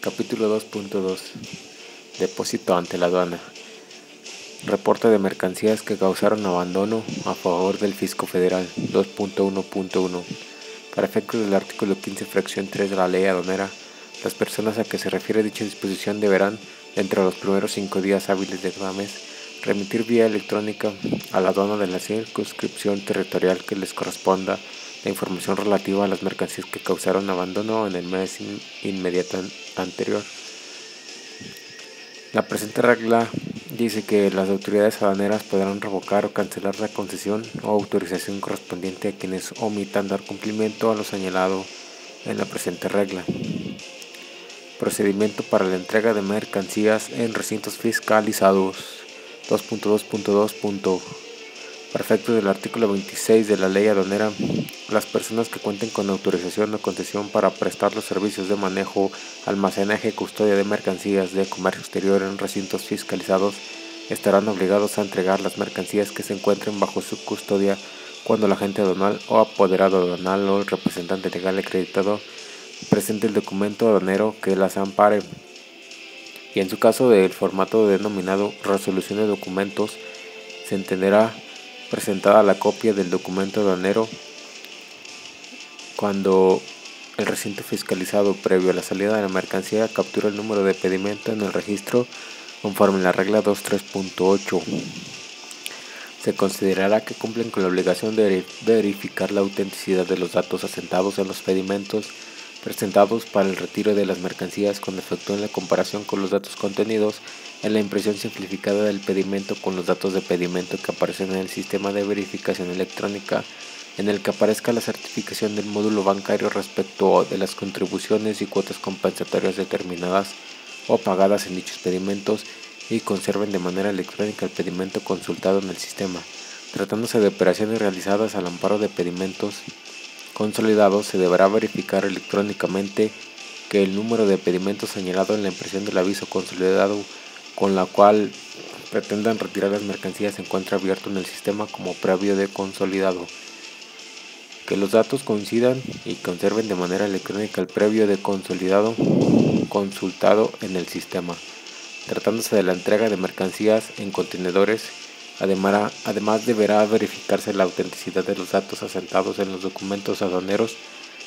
Capítulo 2.2. Depósito ante la aduana. Reporte de mercancías que causaron abandono a favor del Fisco Federal. 2.1.1. Para efectos del artículo 15, fracción 3 de la Ley Aduanera, las personas a que se refiere dicha disposición deberán, dentro de los primeros 5 días hábiles de cada mes, remitir vía electrónica a la aduana de la circunscripción territorial que les corresponda la información relativa a las mercancías que causaron abandono en el mes inmediato anterior. La presente regla dice que las autoridades aduaneras podrán revocar o cancelar la concesión o autorización correspondiente a quienes omitan dar cumplimiento a lo señalado en la presente regla. Procedimiento para la entrega de mercancías en recintos fiscalizados. 2.2.2. Para efectos del artículo 26 de la Ley Aduanera, las personas que cuenten con autorización o concesión para prestar los servicios de manejo, almacenaje y custodia de mercancías de comercio exterior en recintos fiscalizados estarán obligados a entregar las mercancías que se encuentren bajo su custodia cuando el agente aduanal o apoderado aduanal o el representante legal acreditado presente el documento aduanero que las ampare, y en su caso del formato denominado resolución de documentos, se entenderá presentada la copia del documento aduanero cuando el recinto fiscalizado previo a la salida de la mercancía captura el número de pedimento en el registro conforme a la regla 2.3.8. Se considerará que cumplen con la obligación de verificar la autenticidad de los datos asentados en los pedimentos presentados para el retiro de las mercancías cuando efectúen la comparación con los datos contenidos en la impresión simplificada del pedimento con los datos de pedimento que aparecen en el sistema de verificación electrónica en el que aparezca la certificación del módulo bancario respecto de las contribuciones y cuotas compensatorias determinadas o pagadas en dichos pedimentos y conserven de manera electrónica el pedimento consultado en el sistema. Tratándose de operaciones realizadas al amparo de pedimentos consolidados, se deberá verificar electrónicamente que el número de pedimentos señalado en la impresión del aviso consolidado con la cual pretendan retirar las mercancías se encuentra abierto en el sistema como previo de consolidado. Que los datos coincidan y conserven de manera electrónica el previo de consolidado consultado en el sistema. Tratándose de la entrega de mercancías en contenedores, además deberá verificarse la autenticidad de los datos asentados en los documentos aduaneros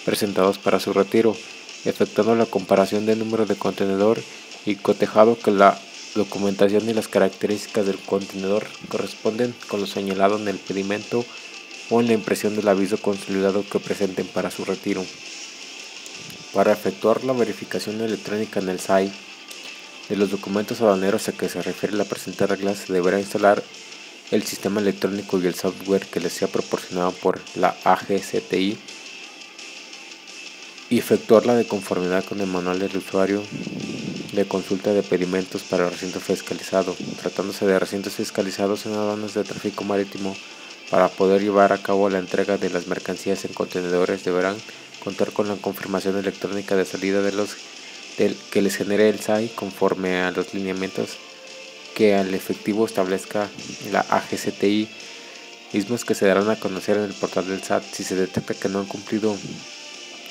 presentados para su retiro, efectuando la comparación del número de contenedor y cotejado que la documentación y las características del contenedor corresponden con lo señalado en el pedimento o en la impresión del aviso consolidado que presenten para su retiro. Para efectuar la verificación electrónica en el SAI de los documentos aduaneros a que se refiere la presente regla, se deberá instalar el sistema electrónico y el software que les sea proporcionado por la AGCTI y efectuarla de conformidad con el manual del usuario de consulta de pedimentos para el recinto fiscalizado. Tratándose de recintos fiscalizados en aduanas de tráfico marítimo, para poder llevar a cabo la entrega de las mercancías en contenedores deberán contar con la confirmación electrónica de salida que les genere el SAI conforme a los lineamientos que al efectivo establezca la AGCTI, mismos que se darán a conocer en el portal del SAT si se detecta que no han cumplido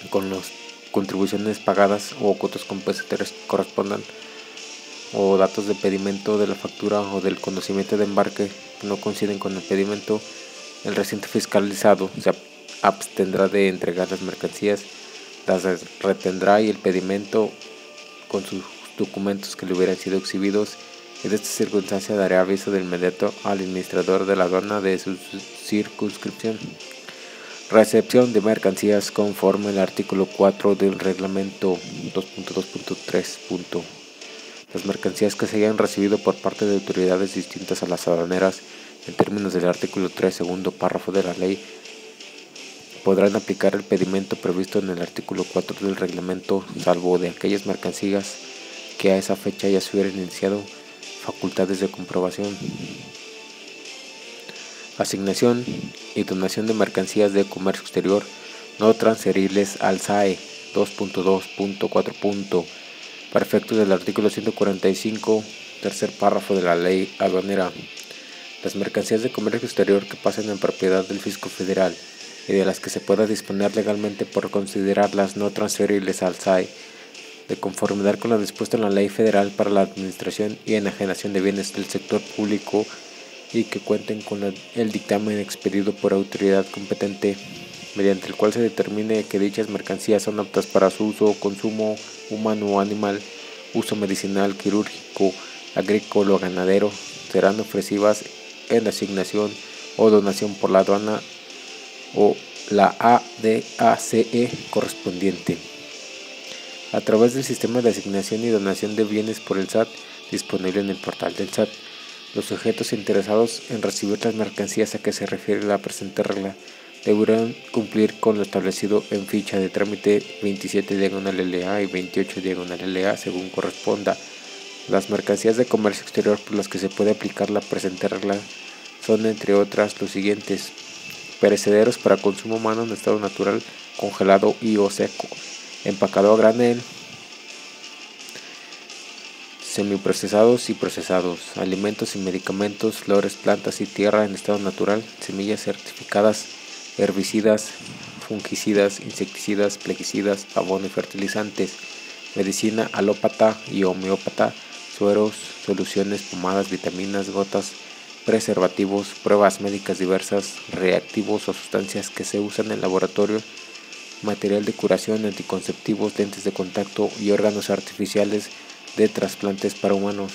con las contribuciones pagadas o cuotas compensatorias que correspondan, o datos de pedimento de la factura o del conocimiento de embarque que no coinciden con el pedimento. El recinto fiscalizado se abstendrá de entregar las mercancías, las retendrá y el pedimento con sus documentos que le hubieran sido exhibidos, y de esta circunstancia dará aviso de inmediato al administrador de la aduana de su circunscripción. Recepción de mercancías conforme al artículo 4 del reglamento 2.2.3. Las mercancías que se hayan recibido por parte de autoridades distintas a las aduaneras en términos del artículo 3, segundo párrafo de la ley, podrán aplicar el pedimento previsto en el artículo 4 del reglamento, salvo de aquellas mercancías que a esa fecha ya se hubieran iniciado facultades de comprobación. Asignación y donación de mercancías de comercio exterior no transferibles al SAE. 2.2.4. Para efectos del artículo 145, tercer párrafo de la ley aduanera, las mercancías de comercio exterior que pasen en propiedad del Fisco Federal y de las que se pueda disponer legalmente por considerarlas no transferibles al SAE de conformidad con lo dispuesto en la Ley Federal para la Administración y Enajenación de Bienes del Sector Público y que cuenten con el dictamen expedido por autoridad competente, mediante el cual se determine que dichas mercancías son aptas para su uso o consumo humano o animal, uso medicinal, quirúrgico, agrícola o ganadero, serán ofrecidas en asignación o donación por la aduana o la ADACE correspondiente, a través del sistema de asignación y donación de bienes por el SAT disponible en el portal del SAT. Los sujetos interesados en recibir las mercancías a que se refiere la presente regla deberán cumplir con lo establecido en ficha de trámite 27/LA y 28/LA según corresponda. Las mercancías de comercio exterior por las que se puede aplicar la presente regla son, entre otras, los siguientes: perecederos para consumo humano en estado natural, congelado y o seco, empacado a granel, semiprocesados y procesados, alimentos y medicamentos, flores, plantas y tierra en estado natural, semillas certificadas, herbicidas, fungicidas, insecticidas, plaguicidas, abono y fertilizantes, medicina alópata y homeópata, sueros, soluciones, pomadas, vitaminas, gotas, preservativos, pruebas médicas diversas, reactivos o sustancias que se usan en el laboratorio, material de curación, anticonceptivos, lentes de contacto y órganos artificiales de trasplantes para humanos.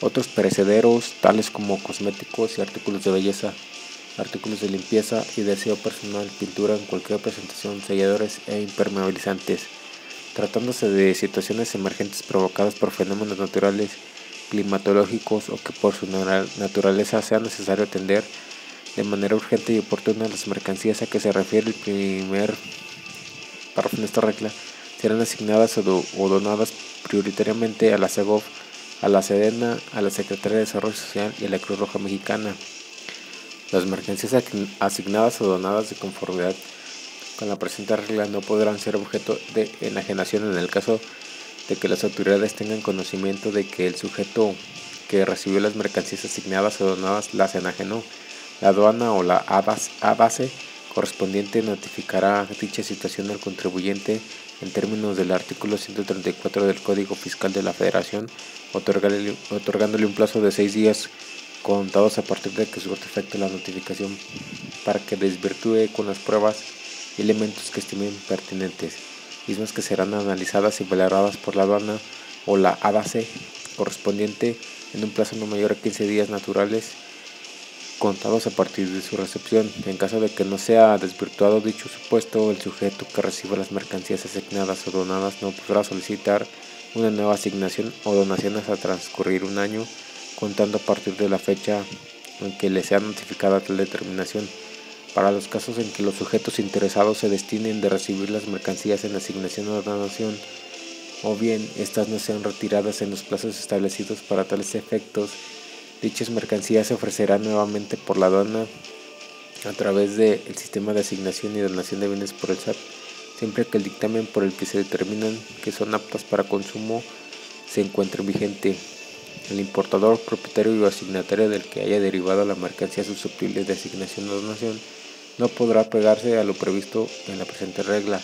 Otros perecederos, tales como cosméticos y artículos de belleza, artículos de limpieza y de aseo personal, pintura en cualquier presentación, selladores e impermeabilizantes. Tratándose de situaciones emergentes provocadas por fenómenos naturales, climatológicos o que por su naturaleza sea necesario atender de manera urgente y oportuna las mercancías a que se refiere el primer párrafo de esta regla, serán asignadas o donadas prioritariamente a la SEGOV, a la SEDENA, a la Secretaría de Desarrollo Social y a la Cruz Roja Mexicana. Las mercancías asignadas o donadas de conformidad con la presente regla no podrán ser objeto de enajenación en el caso de que las autoridades tengan conocimiento de que el sujeto que recibió las mercancías asignadas o donadas las enajenó. La aduana o la ADACE correspondiente notificará dicha situación al contribuyente en términos del artículo 134 del Código Fiscal de la Federación, otorgándole un plazo de 6 días contados a partir de que surta efecto la notificación para que desvirtúe con las pruebas y elementos que estimen pertinentes, mismas que serán analizadas y valoradas por la aduana o la ADACE correspondiente en un plazo no mayor a 15 días naturales contados a partir de su recepción. En caso de que no sea desvirtuado dicho supuesto, el sujeto que reciba las mercancías asignadas o donadas no podrá solicitar una nueva asignación o donación hasta transcurrir un año, contando a partir de la fecha en que le sea notificada tal determinación. Para los casos en que los sujetos interesados se destinen de recibir las mercancías en asignación o donación, o bien estas no sean retiradas en los plazos establecidos para tales efectos, dichas mercancías se ofrecerán nuevamente por la aduana a través del sistema de asignación y donación de bienes por el SAT, siempre que el dictamen por el que se determinan que son aptas para consumo se encuentre vigente. El importador, propietario y asignatario del que haya derivado la mercancía susceptible de asignación o donación no podrá pegarse a lo previsto en la presente regla.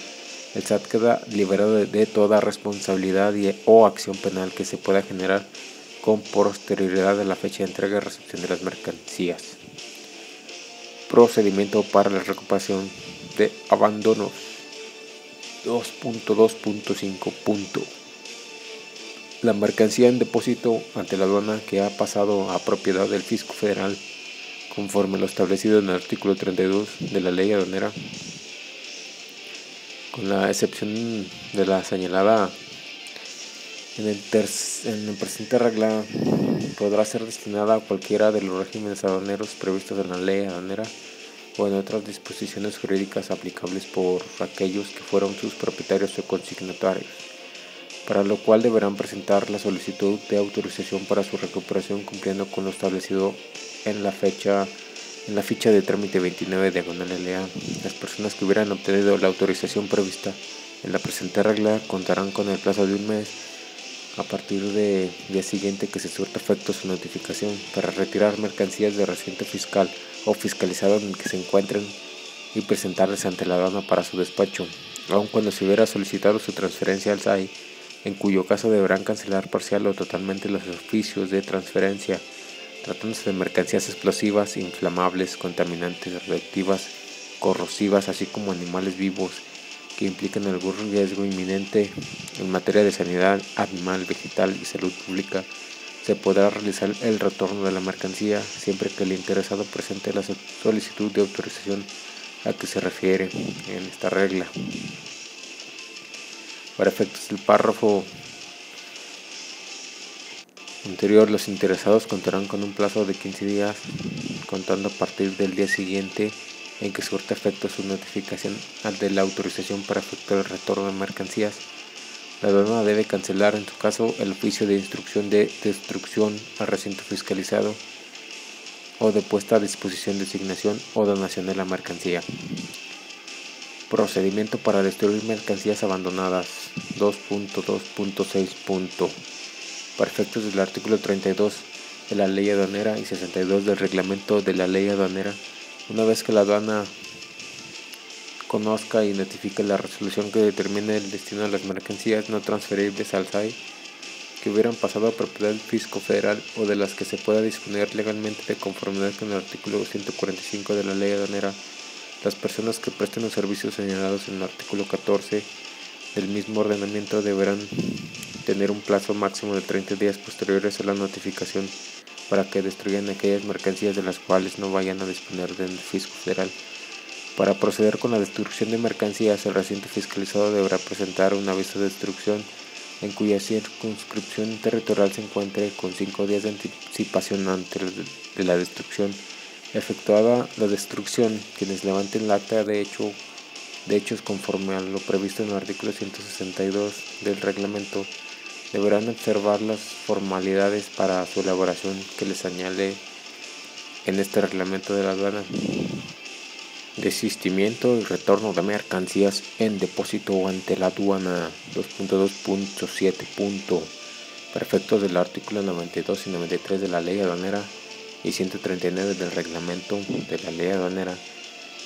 El SAT queda liberado de toda responsabilidad o acción penal que se pueda generar con posterioridad a la fecha de entrega y recepción de las mercancías. Procedimiento para la recuperación de abandonos. 2.2.5. La mercancía en depósito ante la aduana que ha pasado a propiedad del Fisco Federal, conforme lo establecido en el artículo 32 de la Ley Aduanera, con la excepción de la señalada en el presente regla, podrá ser destinada a cualquiera de los regímenes aduaneros previstos en la Ley Aduanera o en otras disposiciones jurídicas aplicables por aquellos que fueron sus propietarios o consignatarios, para lo cual deberán presentar la solicitud de autorización para su recuperación cumpliendo con lo establecido en la ficha de trámite 29/LA. Las personas que hubieran obtenido la autorización prevista en la presente regla contarán con el plazo de un mes a partir del día siguiente que se surta efecto su notificación para retirar mercancías del recinto fiscal o fiscalizado en el que se encuentren y presentarles ante la aduana para su despacho. aun cuando se hubiera solicitado su transferencia al SAI, en cuyo caso deberán cancelar parcial o totalmente los oficios de transferencia, tratándose de mercancías explosivas, inflamables, contaminantes, radiactivas, corrosivas, así como animales vivos que implican algún riesgo inminente en materia de sanidad animal, vegetal y salud pública. Se podrá realizar el retorno de la mercancía siempre que el interesado presente la solicitud de autorización a que se refiere en esta regla. Para efectos del párrafo anterior, los interesados contarán con un plazo de 15 días, contando a partir del día siguiente en que surta efecto su notificación de la autorización para efectuar el retorno de mercancías. La aduana debe cancelar, en su caso, el oficio de instrucción de destrucción al recinto fiscalizado o de puesta a disposición, designación o donación de la mercancía. Procedimiento para destruir mercancías abandonadas 2.2.6. Para efectos del artículo 32 de la Ley Aduanera y 62 del Reglamento de la Ley Aduanera, una vez que la aduana conozca y notifique la resolución que determine el destino de las mercancías no transferibles al SAI que hubieran pasado a propiedad del Fisco Federal o de las que se pueda disponer legalmente de conformidad con el artículo 145 de la Ley Aduanera, las personas que presten los servicios señalados en el artículo 14 del mismo ordenamiento deberán tener un plazo máximo de 30 días posteriores a la notificación para que destruyan aquellas mercancías de las cuales no vayan a disponer del Fisco Federal. Para proceder con la destrucción de mercancías, el recinto fiscalizado deberá presentar un aviso de destrucción en cuya circunscripción territorial se encuentre con 5 días de anticipación antes de la destrucción. Efectuada la destrucción, quienes levanten la acta de hechos conforme a lo previsto en el artículo 162 del reglamento deberán observar las formalidades para su elaboración que les señale en este reglamento de la aduana. Desistimiento y retorno de mercancías en depósito ante la aduana 2.2.7. Para efectos del artículo 92 y 93 de la Ley Aduanera y 139 del Reglamento de la Ley Aduanera,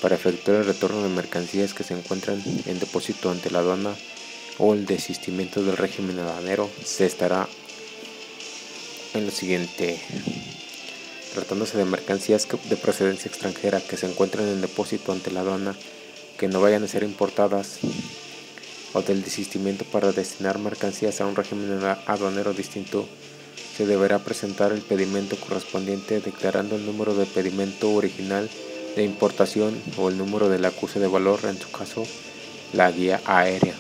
para efectuar el retorno de mercancías que se encuentran en depósito ante la aduana o el desistimiento del régimen aduanero, se estará en lo siguiente: tratándose de mercancías de procedencia extranjera que se encuentran en depósito ante la aduana que no vayan a ser importadas, o del desistimiento para destinar mercancías a un régimen aduanero distinto, se deberá presentar el pedimento correspondiente declarando el número de pedimento original de importación o el número del acuse de valor, en su caso la guía aérea,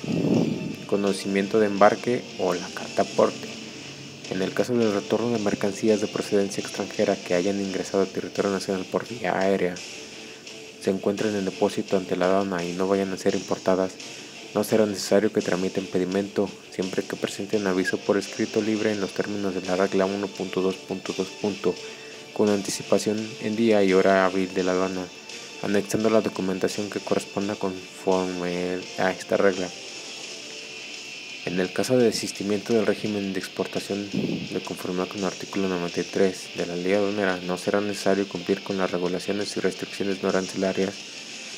conocimiento de embarque o la carta aporte. En el caso del retorno de mercancías de procedencia extranjera que hayan ingresado al territorio nacional por vía aérea, se encuentren en depósito ante la aduana y no vayan a ser importadas, no será necesario que tramiten pedimento, siempre que presenten aviso por escrito libre en los términos de la regla 1.2.2. con anticipación en día y hora hábil de la aduana, anexando la documentación que corresponda conforme a esta regla. En el caso de desistimiento del régimen de exportación de conformidad con el artículo 93 de la Ley Aduanera, no será necesario cumplir con las regulaciones y restricciones no arancelarias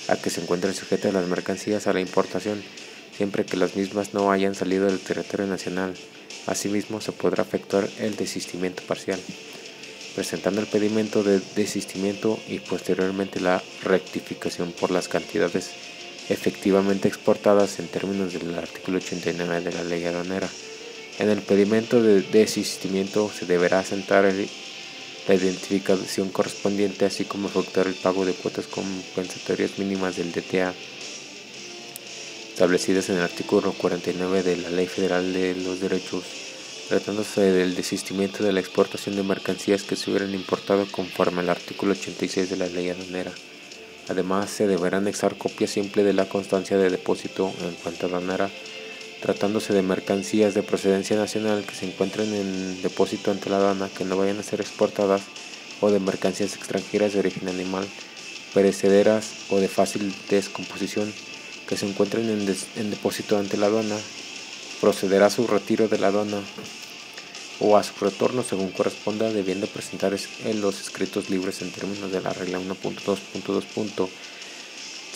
a que se encuentren sujetas las mercancías a la importación, siempre que las mismas no hayan salido del territorio nacional. Asimismo, se podrá efectuar el desistimiento parcial, presentando el pedimento de desistimiento y posteriormente la rectificación por las cantidades efectivamente exportadas en términos del artículo 89 de la Ley Aduanera. En el pedimento de desistimiento se deberá asentar la identificación correspondiente, así como efectuar el pago de cuotas compensatorias mínimas del DTA establecidas en el artículo 49 de la Ley Federal de los Derechos, tratándose del desistimiento de la exportación de mercancías que se hubieran importado conforme al artículo 86 de la Ley Aduanera. Además, se deberá anexar copia simple de la constancia de depósito en cuenta aduanera, tratándose de mercancías de procedencia nacional que se encuentren en depósito ante la aduana que no vayan a ser exportadas, o de mercancías extranjeras de origen animal, perecederas o de fácil descomposición que se encuentren en depósito ante la aduana. Procederá a su retiro de la aduana o a su retorno según corresponda, debiendo presentar los escritos libres en términos de la regla 1.2.2.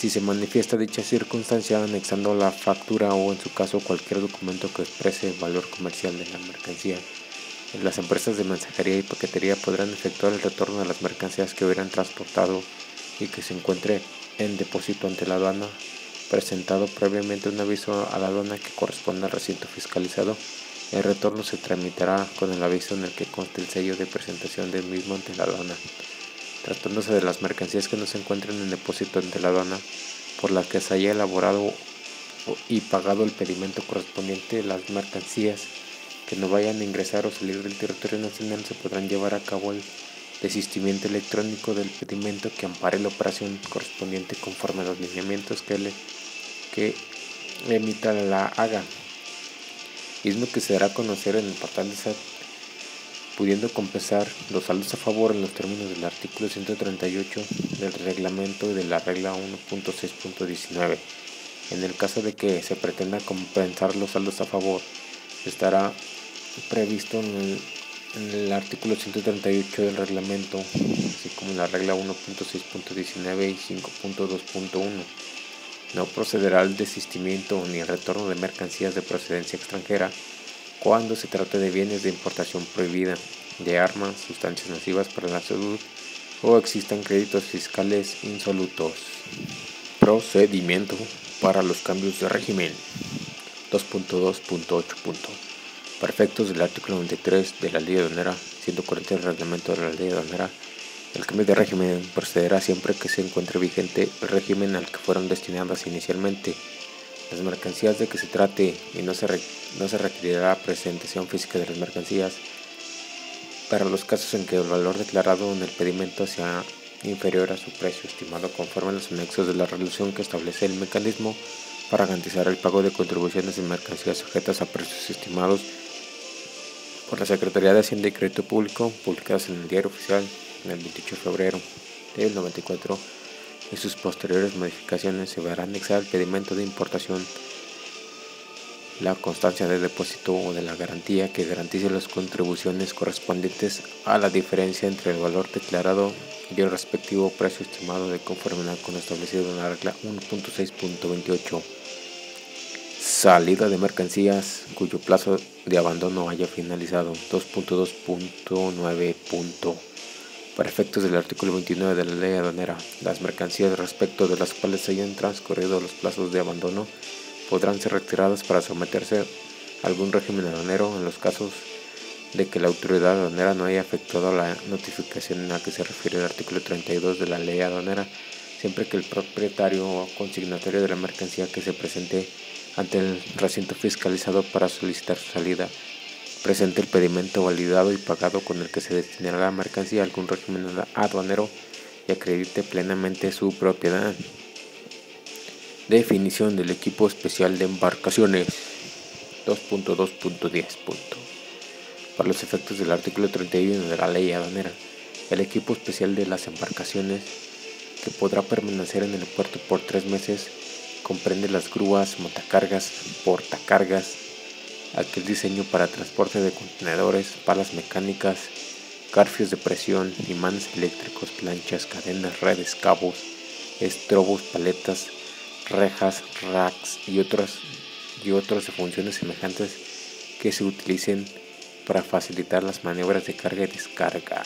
si se manifiesta dicha circunstancia anexando la factura o en su caso cualquier documento que exprese el valor comercial de la mercancía. Las empresas de mensajería y paquetería podrán efectuar el retorno de las mercancías que hubieran transportado y que se encuentre en depósito ante la aduana, presentado previamente un aviso a la aduana que corresponde al recinto fiscalizado. El retorno se tramitará con el aviso en el que conste el sello de presentación del mismo ante la aduana. Tratándose de las mercancías que no se encuentren en depósito ante la aduana, por las que se haya elaborado y pagado el pedimento correspondiente, las mercancías que no vayan a ingresar o salir del territorio nacional se podrán llevar a cabo el desistimiento electrónico del pedimento que ampare la operación correspondiente conforme a los lineamientos que emita la AGA, mismo que se dará a conocer en el portal de SAT, pudiendo compensar los saldos a favor en los términos del artículo 138 del reglamento y de la regla 1.6.19. En el caso de que se pretenda compensar los saldos a favor, estará previsto en el artículo 138 del reglamento, así como en la regla 1.6.19 y 5.2.1. No procederá al desistimiento ni al retorno de mercancías de procedencia extranjera cuando se trate de bienes de importación prohibida, de armas, sustancias nocivas para la salud o existan créditos fiscales insolutos. Procedimiento para los cambios de régimen. 2.2.8. Para efectos del artículo 93 de la Ley Aduanera, 140 del reglamento de la Ley Aduanera, el cambio de régimen procederá siempre que se encuentre vigente el régimen al que fueron destinadas inicialmente. Las mercancías de que se trate y no se requerirá presentación física de las mercancías para los casos en que el valor declarado en el pedimento sea inferior a su precio estimado conforme a los anexos de la resolución que establece el mecanismo para garantizar el pago de contribuciones en mercancías sujetas a precios estimados por la Secretaría de Hacienda y Crédito Público, publicadas en el Diario Oficial el 28 de febrero del 94, y sus posteriores modificaciones. Se verá anexar al pedimento de importación la constancia de depósito o de la garantía que garantice las contribuciones correspondientes a la diferencia entre el valor declarado y el respectivo precio estimado de conformidad con lo establecido en la regla 1.6.28. Salida de mercancías cuyo plazo de abandono haya finalizado. 2.2.9. Para efectos del artículo 29 de la Ley Aduanera, las mercancías respecto de las cuales hayan transcurrido los plazos de abandono podrán ser retiradas para someterse a algún régimen aduanero en los casos de que la autoridad aduanera no haya efectuado la notificación a que se refiere el artículo 32 de la Ley Aduanera, siempre que el propietario o consignatario de la mercancía que se presente ante el recinto fiscalizado para solicitar su salida presente el pedimento validado y pagado con el que se destinará la mercancía a algún régimen aduanero y acredite plenamente su propiedad. Definición del equipo especial de embarcaciones. 2.2.10. Para los efectos del artículo 31 de la Ley Aduanera, el equipo especial de las embarcaciones, que podrá permanecer en el puerto por 3 meses, comprende las grúas, montacargas, portacargas, aquel diseño para transporte de contenedores, palas mecánicas, garfios de presión, imanes eléctricos, planchas, cadenas, redes, cabos, estrobos, paletas, rejas, racks y otros de funciones semejantes que se utilicen para facilitar las maniobras de carga y descarga.